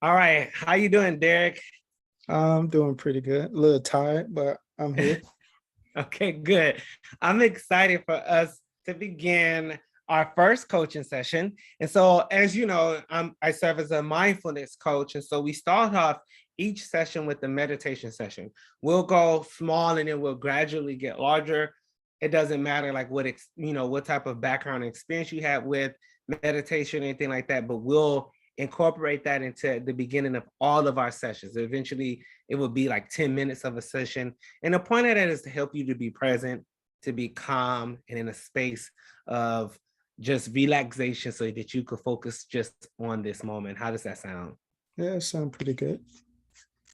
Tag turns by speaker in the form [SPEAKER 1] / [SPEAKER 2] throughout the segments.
[SPEAKER 1] All right. How you doing, Derick?
[SPEAKER 2] I'm doing pretty good. A little tired, but I'm here.
[SPEAKER 1] Okay, good. I'm excited for us to begin our first coaching session. And so, as you know, I serve as a mindfulness coach. And so we start off each session with the meditation session. We'll go small and then we'll gradually get larger. It doesn't matter like what type of background experience you have with meditation, anything like that, but we'll incorporate that into the beginning of all of our sessions. Eventually, it will be like 10 minutes of a session. And the point of that is to help you to be present, to be calm, and in a space of just relaxation so that you could focus just on this moment. How does that sound?
[SPEAKER 2] Yeah, sound pretty good.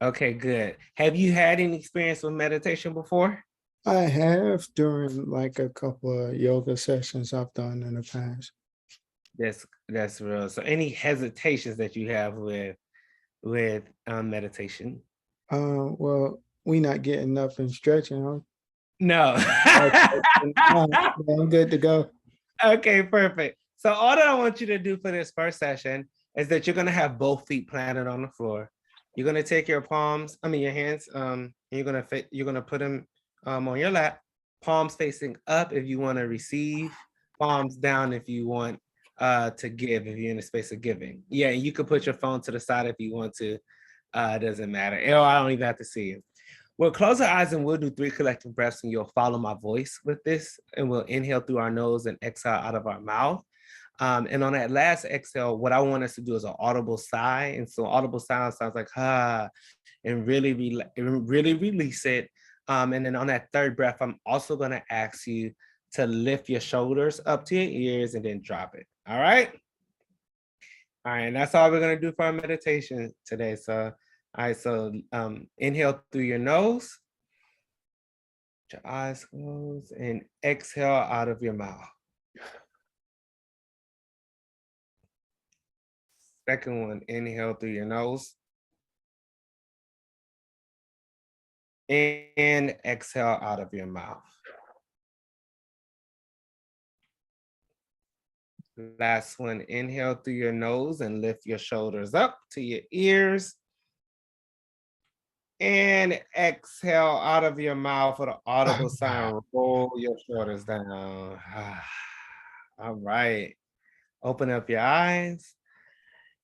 [SPEAKER 1] Okay, good. Have you had any experience with meditation before?
[SPEAKER 2] I have during like a couple of yoga sessions I've done in the past.
[SPEAKER 1] That's real. So any hesitations that you have with meditation?
[SPEAKER 2] Well, we not getting up and stretching, huh?
[SPEAKER 1] No.
[SPEAKER 2] Okay. Yeah, I'm good to go.
[SPEAKER 1] Okay, perfect. So all that I want you to do for this first session is that you're gonna have both feet planted on the floor. You're gonna take your palms, I mean your hands, and you're gonna put them on your lap, palms facing up if you want to receive, palms down if you want to give, if you're in a space of giving. Yeah, and you could put your phone to the side if you want to. It doesn't matter. Oh, I don't even have to see you. We'll close our eyes and we'll do 3 collective breaths, and you'll follow my voice with this. And we'll inhale through our nose and exhale out of our mouth. And on that last exhale, what I want us to do is an audible sigh. And so audible sound sounds like and really release it. And then on that third breath, I'm also going to ask you to lift your shoulders up to your ears and then drop it. All right. All right, and that's all we're gonna do for our meditation today. So, all right, so inhale through your nose, your eyes closed, and exhale out of your mouth. Second one, inhale through your nose and exhale out of your mouth. Last one, inhale through your nose and lift your shoulders up to your ears. And exhale out of your mouth with an audible sound. Roll your shoulders down. All right. Open up your eyes.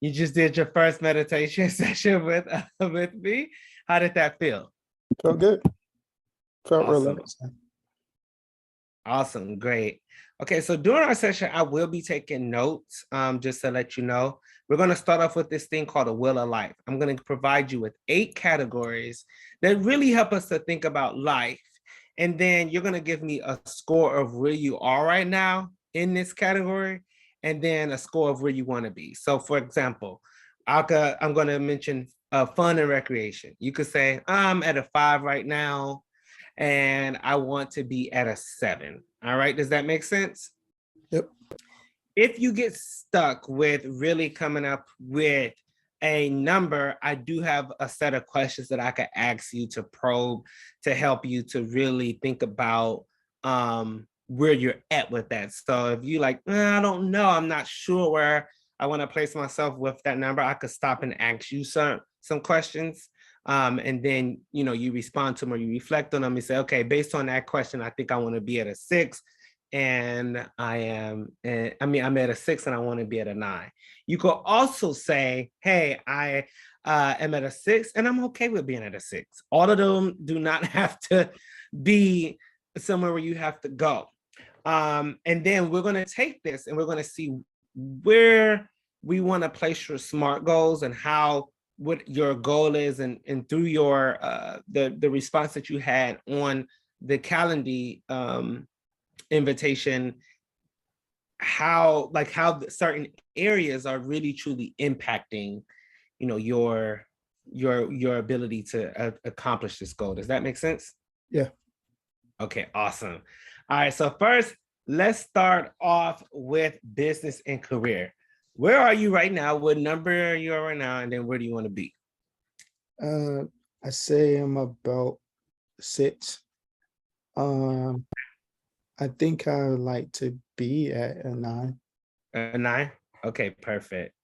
[SPEAKER 1] You just did your first meditation session with me. How did that feel?
[SPEAKER 2] Felt good. Felt
[SPEAKER 1] Awesome.
[SPEAKER 2] relaxed.
[SPEAKER 1] Awesome. Great. Okay, so during our session, I will be taking notes just to let you know. We're going to start off with this thing called a wheel of life. I'm going to provide you with 8 categories that really help us to think about life. And then you're going to give me a score of where you are right now in this category, and then a score of where you want to be. So, for example, I'm going to mention fun and recreation. You could say, I'm at a 5 right now, and I want to be at a 7. All right, does that make sense?
[SPEAKER 2] Yep.
[SPEAKER 1] If you get stuck with really coming up with a number, I do have a set of questions that I could ask you to probe to help you to really think about where you're at with that. So if you like, I don't know, I'm not sure where I want to place myself with that number, I could stop and ask you some questions. And then you respond to them or you reflect on them and say, okay, based on that question, I think I want to be at a 6, and I'm at a 6 and I want to be at a 9. You could also say, hey, I am at a 6 and I'm okay with being at a 6. All of them do not have to be somewhere where you have to go. And then we're going to take this and we're going to see where we want to place your SMART goals and how what your goal is, and through your the response that you had on the Calendly invitation, how certain areas are really truly impacting your ability to accomplish this goal. Does that make sense?
[SPEAKER 2] Yeah.
[SPEAKER 1] Okay, awesome. All right, so first let's start off with business and career. Where are you right now? What number are you right now? And then where do you want to be?
[SPEAKER 2] I say I'm about 6. Um, I think I would like to be at a 9.
[SPEAKER 1] A 9? Okay, perfect.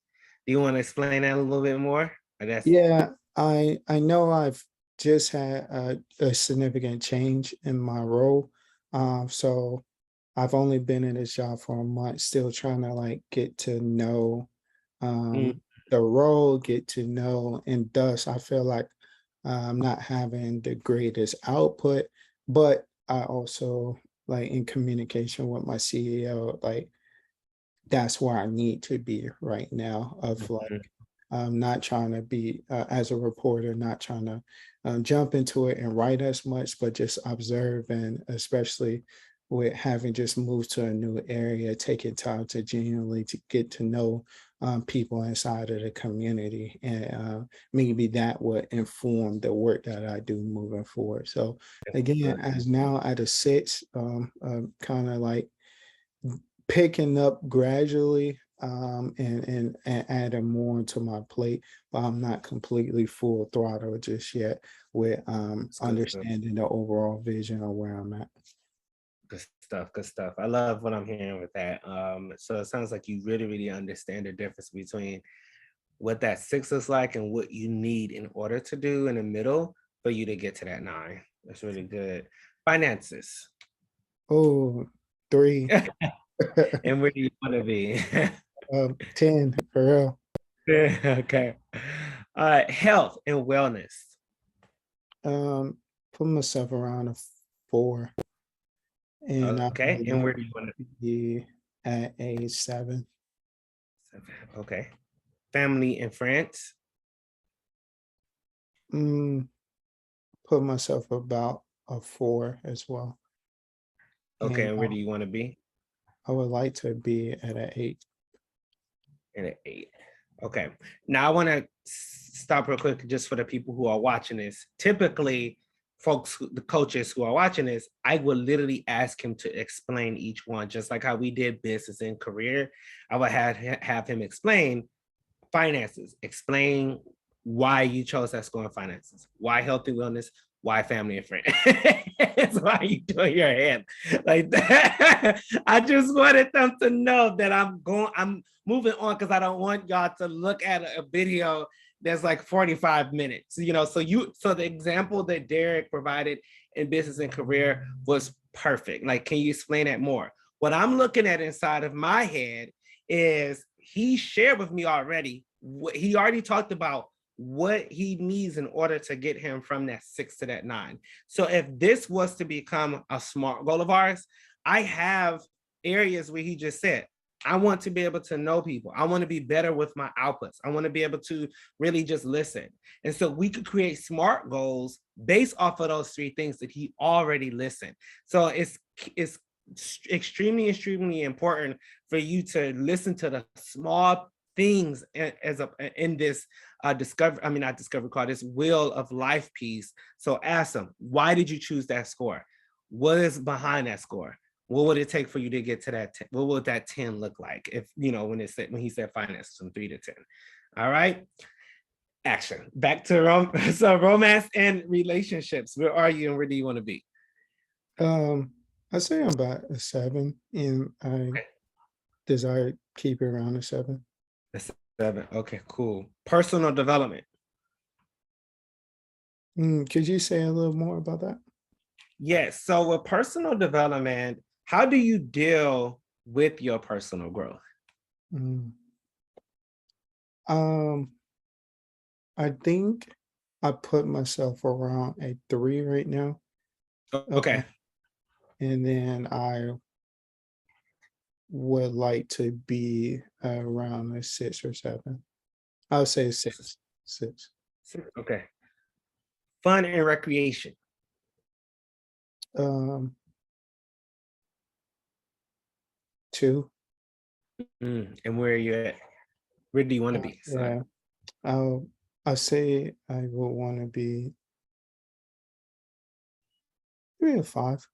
[SPEAKER 1] Do you want to explain that a little bit more? That's
[SPEAKER 2] Yeah, I know I've just had a significant change in my role. So I've only been in this job for a month, still trying to like get to know
[SPEAKER 1] mm,
[SPEAKER 2] the role, get to know, and thus I feel like I'm not having the greatest output, but I also like in communication with my CEO, like that's where I need to be right now of like
[SPEAKER 1] mhm.
[SPEAKER 2] not trying to be as a reporter, not trying to jump into it and write as much, but just observe and especially with having just moved to a new area, taking time to genuinely to get to know people inside of the community, and maybe that would inform the work that I do moving forward. So again,
[SPEAKER 1] Good.
[SPEAKER 2] as now at a six, kind of like picking up gradually, and adding more to my plate, but I'm not completely full throttle just yet with
[SPEAKER 1] It's good stuff.
[SPEAKER 2] understanding the overall vision of where I'm at.
[SPEAKER 1] Good stuff. Good stuff. I love what I'm hearing with that. So it sounds like you really, really understand the difference between what that six is like and what you need in order to do in the middle for you to get to that nine. That's really good. Finances.
[SPEAKER 2] Oh, three,
[SPEAKER 1] And where do you want to be?
[SPEAKER 2] 10 for real.
[SPEAKER 1] Okay. All right. Health and wellness.
[SPEAKER 2] Put myself around a four, and I
[SPEAKER 1] Okay.
[SPEAKER 2] would
[SPEAKER 1] And
[SPEAKER 2] like
[SPEAKER 1] where do you want to
[SPEAKER 2] to be at a seven.
[SPEAKER 1] Okay. Family and friends.
[SPEAKER 2] Mm, Put myself about a four as well,
[SPEAKER 1] Okay.
[SPEAKER 2] and
[SPEAKER 1] And where do you want to be?
[SPEAKER 2] I would like to be at an eight.
[SPEAKER 1] And an eight. Okay. Now I want to stop real quick just for the people who are watching this. Typically, the coaches who are watching this, I would literally ask him to explain each one, just like how we did business and career. I would have him explain finances, explain why you chose that score in finances, why healthy wellness, why family and friends. It's why you doing your head like that. I just wanted them to know that I'm moving on because I don't want y'all to look at a video that's like 45 minutes. So the example that Derick provided in business and career was perfect. Like, can you explain that more? What I'm looking at inside of my head is he shared with me already. He already talked about what he needs in order to get him from that six to that nine. So if this was to become a smart goal of ours, I have areas where he just said, I want to be able to know people. I want to be better with my outputs. I want to be able to really just listen. And so we could create smart goals based off of those three things that he already listened. So it's extremely, extremely important for you to listen to the small things in this discovery, I mean not discovery call, this wheel of life piece. So ask them, why did you choose that score? What is behind that score? What would it take for you to get to that 10? What would that 10 look like if when he said finances from 3 to 10? All right. Action. Back to so romance and relationships. Where are you and where do you want to be?
[SPEAKER 2] Um, I say I'm about a seven, and I
[SPEAKER 1] Okay.
[SPEAKER 2] desire to keep it around a seven.
[SPEAKER 1] That's 7. Okay, cool. Personal development.
[SPEAKER 2] Could you say a little more about that?
[SPEAKER 1] Yes. So with personal development, how do you deal with your personal growth?
[SPEAKER 2] Mm, Um, I think I put myself around a three right now,
[SPEAKER 1] Okay.
[SPEAKER 2] and then I would like to be around a six or seven. I would say six, six.
[SPEAKER 1] Okay. Fun and recreation.
[SPEAKER 2] Um, Two.
[SPEAKER 1] And where are you at? Where do you want to be? Sorry.
[SPEAKER 2] Yeah, I'll I say I would want to be maybe a five.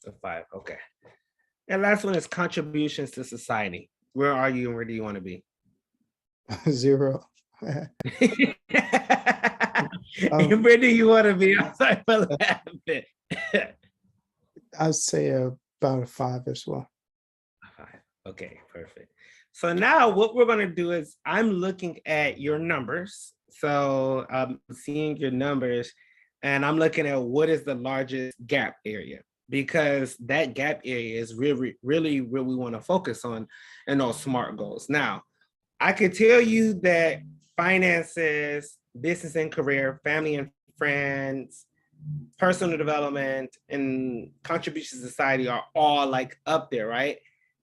[SPEAKER 1] So 5. Okay. And last one is contributions to society. Where are you and where do you want to be?
[SPEAKER 2] Zero.
[SPEAKER 1] And
[SPEAKER 2] um,
[SPEAKER 1] where do you want to be? I'm sorry for laughing.
[SPEAKER 2] I'd say about a five as well.
[SPEAKER 1] 5. Okay, perfect. So now what we're going to do is I'm looking at your numbers So I'm seeing your numbers and I'm looking at what is the largest gap area, because that gap area is really where we want to focus on in those SMART goals. Now, I could tell you that finances, business and career, family and friends, personal development, and contribution to society are all like up there, right?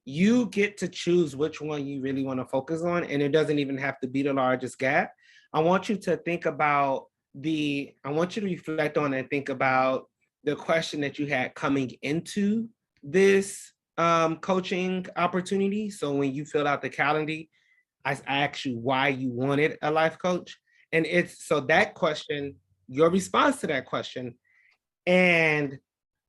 [SPEAKER 1] You get to choose which one you really want to focus on, and it doesn't even have to be the largest gap. I want you to think about I want you to reflect on and think about the question that you had coming into this coaching opportunity. So when you fill out the calendar, I asked you why you wanted a life coach. And it's so that question, your response to that question, and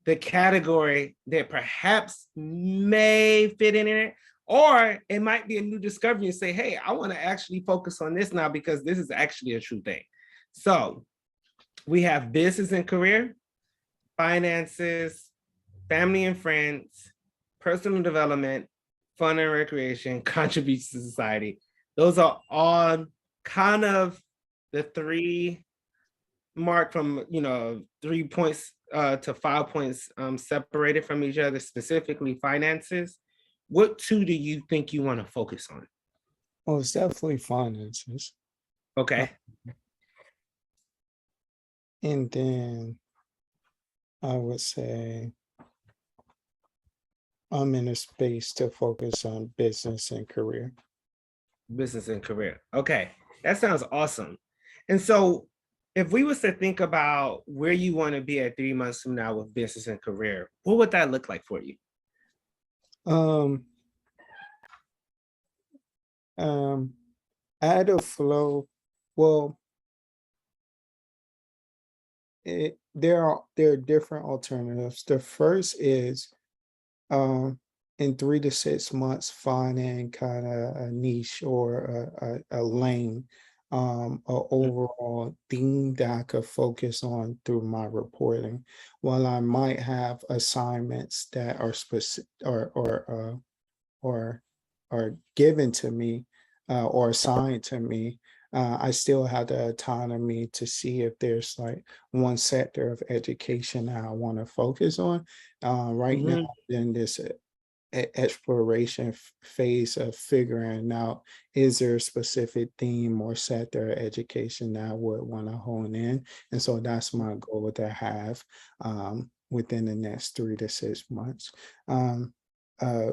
[SPEAKER 1] the category that perhaps may fit in it, or it might be a new discovery and say, hey, I want to actually focus on this now because this is actually a true thing. So we have business and career, finances, family and friends, personal development, fun and recreation, contributions to society. Those are all kind of the three mark from 3 points to 5 points separated from each other, specifically finances. What two do you think you want to focus on?
[SPEAKER 2] Well, it's definitely finances.
[SPEAKER 1] Okay.
[SPEAKER 2] And then I would say I'm in a space to focus on business and career.
[SPEAKER 1] Business and career. Okay. That sounds awesome. And so if we was to think about where you want to be at 3 months from now with business and career, what would that look like for you?
[SPEAKER 2] Add a flow. Well, there are different alternatives. The first is in 3 to 6 months finding kind of a niche or a lane, a overall theme that I could focus on through my reporting. While I might have assignments that are specific or are given to me or assigned to me, I still have the autonomy to see if there's like one sector of education that I want to focus on. Right now, in this exploration phase of figuring out, is there a specific theme or sector of education that I would want to hone in? And so that's my goal to have within the next 3 to 6 months. Uh,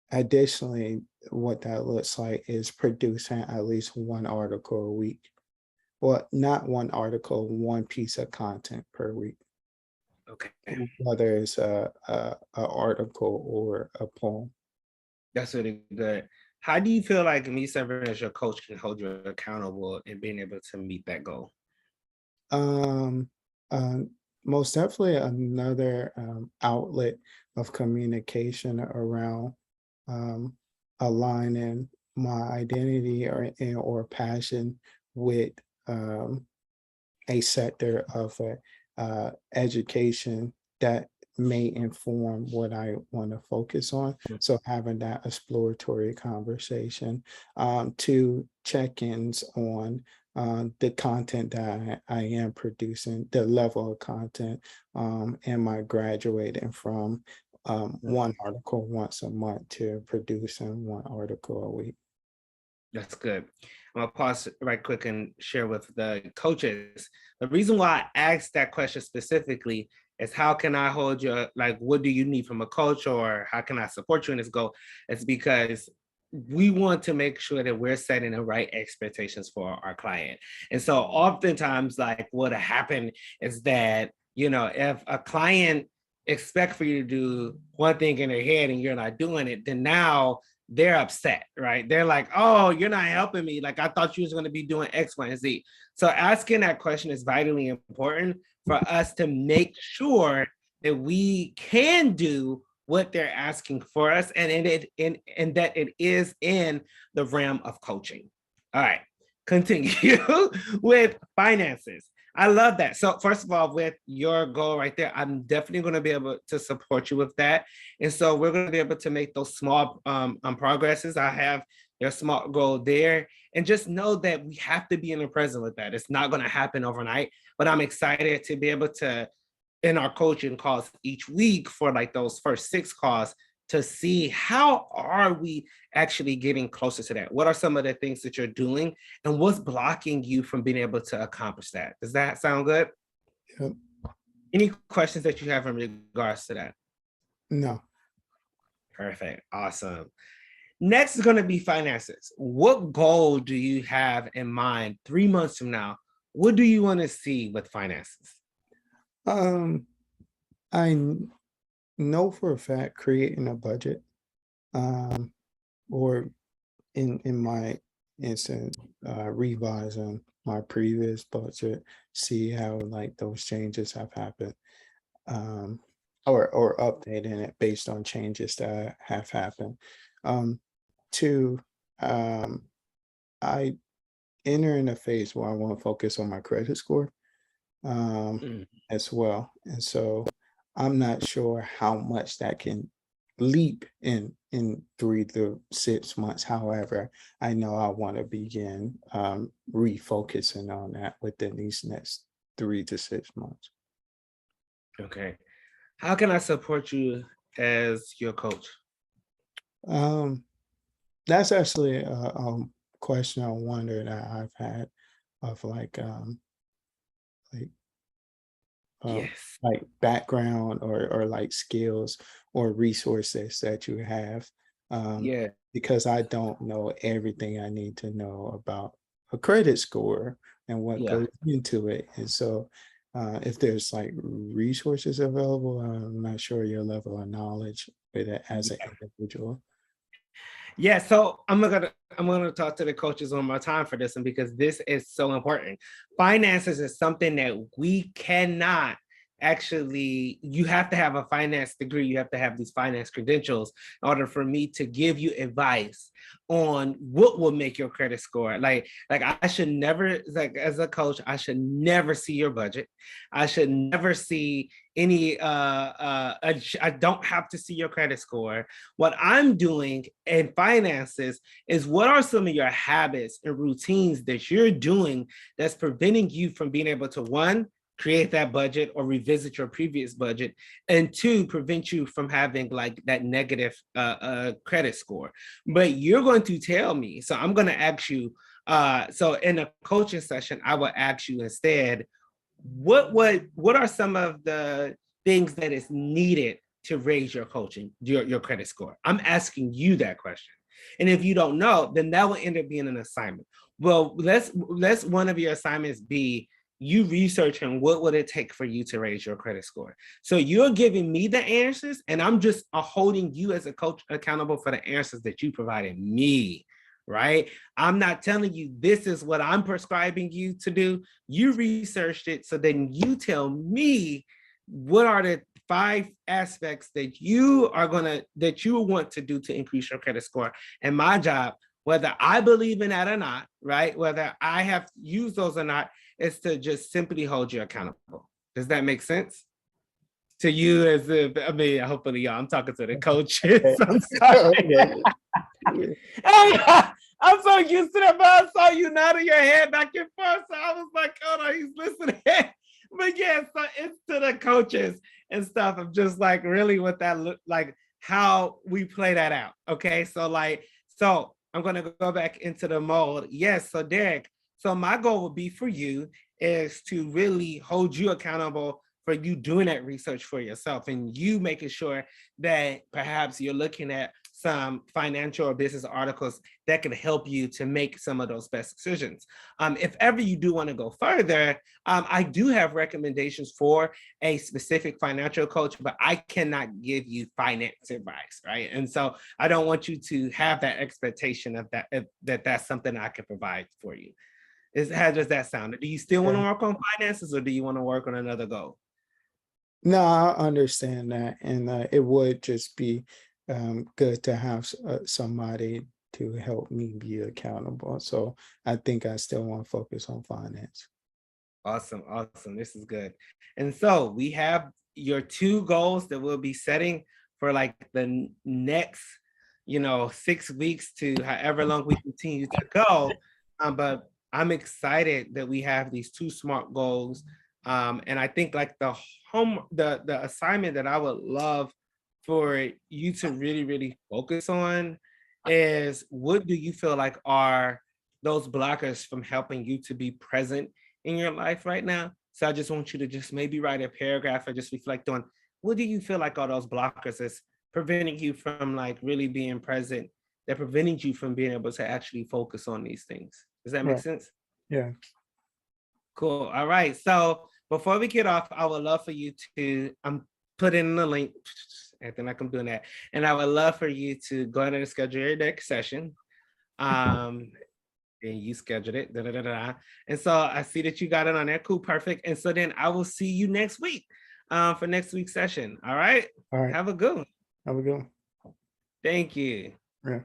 [SPEAKER 2] Additionally, what that looks like is producing at least one article a week. Well, not one article, one piece of content per week,
[SPEAKER 1] Okay.
[SPEAKER 2] whether it's a article or a poem.
[SPEAKER 1] That's really good. How do you feel like me serving as your coach can hold you accountable and being able to meet that goal?
[SPEAKER 2] Um, Most definitely another outlet of communication around um, aligning my identity or passion with a sector of education that may inform what I want to focus on. So having that exploratory conversation, to check-ins on the content that I am producing, the level of content, am I graduating from one article once a month to producing one article a week?
[SPEAKER 1] That's good. I'm gonna pause right quick and share with the coaches. The reason why I asked that question specifically is how can I hold you, like, what do you need from a coach or how can I support you in this goal? It's because we want to make sure that we're setting the right expectations for our client. And so oftentimes, like what happened is that, if a client expect for you to do one thing in their head and you're not doing it, then now they're upset, right? They're like, oh, you're not helping me. Like, I thought you was going to be doing X, Y, and Z. So asking that question is vitally important for us to make sure that we can do what they're asking for us and that it is in the realm of coaching. All right, continue with finances. I love that. So first of all, with your goal right there, I'm definitely going to be able to support you with that. And so we're going to be able to make those small progresses. I have your smart goal there. And just know that we have to be in the present with that. It's not going to happen overnight, but I'm excited to be able to, in our coaching calls each week for like those first 6 calls, to see how are we actually getting closer to that? What are some of the things that you're doing and what's blocking you from being able to accomplish that? Does that sound good?
[SPEAKER 2] Yep.
[SPEAKER 1] Any questions that you have in regards to that?
[SPEAKER 2] No.
[SPEAKER 1] Perfect. Awesome. Next is going to be finances. What goal do you have in mind 3 months from now? What do you want to see with finances?
[SPEAKER 2] I know for a fact creating a budget, um, or in my instance, revising my previous budget, see how like those changes have happened, um, or updating it based on changes that have happened. Um, Two, I enter in a phase where I want to focus on my credit score, um,
[SPEAKER 1] Mm.
[SPEAKER 2] as well. And so I'm not sure how much that can leap in 3 to 6 months. However, I know I want to begin refocusing on that within these next 3 to 6 months.
[SPEAKER 1] Okay. How can I support you as your coach?
[SPEAKER 2] Um, that's actually a question I wonder that I've had of like um,
[SPEAKER 1] Yes.
[SPEAKER 2] like background or like skills or resources that you have, um,
[SPEAKER 1] Yeah.
[SPEAKER 2] because I don't know everything I need to know about a credit score and what
[SPEAKER 1] Yeah.
[SPEAKER 2] goes into it. And so, if there's like resources available, I'm not sure your level of knowledge with it as an individual.
[SPEAKER 1] Yeah, so I'm gonna talk to the coaches one more time for this one because this is so important. Finances is something that we cannot actually, you have to have a finance degree, you have to have these finance credentials in order for me to give you advice on what will make your credit score. Like I should never, like as a coach, I should never see your budget. I should never see any I don't have to see your credit score. What I'm doing in finances is what are some of your habits and routines that you're doing that's preventing you from being able to, one, create that budget or revisit your previous budget, and two, prevent you from having like that negative credit score. But you're going to tell me, so I'm going to ask you, so in a coaching session, I will ask you instead, what are some of the things that is needed to raise your coaching, your credit score? I'm asking you that question. And if you don't know, then that will end up being an assignment. Well, let's one of your assignments be you researching what would it take for you to raise your credit score. So you're giving me the answers, and I'm just holding you as a coach accountable for the answers that you provided me, right? I'm not telling you this is what I'm prescribing you to do. You researched it, so then you tell me what are the 5 aspects that you want to do to increase your credit score. And my job, whether I believe in that or not, right? Whether I have used those or not, is to just simply hold you accountable. Does that make sense to you? As if, I mean, hopefully, y'all, I'm talking to the coaches. I'm sorry.
[SPEAKER 2] Okay. Yeah.
[SPEAKER 1] I'm so used to that, but I saw you nodding your head back and forth. So I was like, oh no, he's listening. But yeah, so it's to the coaches and stuff of just like really what that look like, how we play that out. Okay. So I'm gonna go back into the mold. Yes, so Derick, so my goal would be for you is to really hold you accountable for you doing that research for yourself and you making sure that perhaps you're looking at some financial or business articles that can help you to make some of those best decisions. If ever you do want to go further, I do have recommendations for a specific financial coach, but I cannot give you finance advice, right? And so I don't want you to have that expectation of that that's something I can provide for you. How does that sound? Do you still want to work on finances or do you want to work on another goal?
[SPEAKER 2] No, I understand that, and it would just be good to have somebody to help me be accountable. So I think I still want to focus on finance.
[SPEAKER 1] Awesome, awesome. This is good. And so we have your 2 goals that we'll be setting for like the next 6 weeks to however long we continue to go. But I'm excited that we have these 2 SMART goals. And I think like the assignment that I would love for you to really, really focus on is, what do you feel like are those blockers from helping you to be present in your life right now? So I just want you to just maybe write a paragraph or just reflect on, what do you feel like are those blockers that's preventing you from like really being present, that preventing you from being able to actually focus on these things? Does that make
[SPEAKER 2] Right.
[SPEAKER 1] sense?
[SPEAKER 2] Yeah.
[SPEAKER 1] Cool. All right. So before we get off, I would love for you to put in the link, acting like I'm doing that. And I would love for you to go ahead and schedule your next session. And you scheduled it. Da, da, da, da. And so I see that you got it on there. Cool, perfect. And so then I will see you next week for next week's session. All right.
[SPEAKER 2] All right.
[SPEAKER 1] Have a good one.
[SPEAKER 2] Have a good one.
[SPEAKER 1] Thank you.
[SPEAKER 2] Yeah.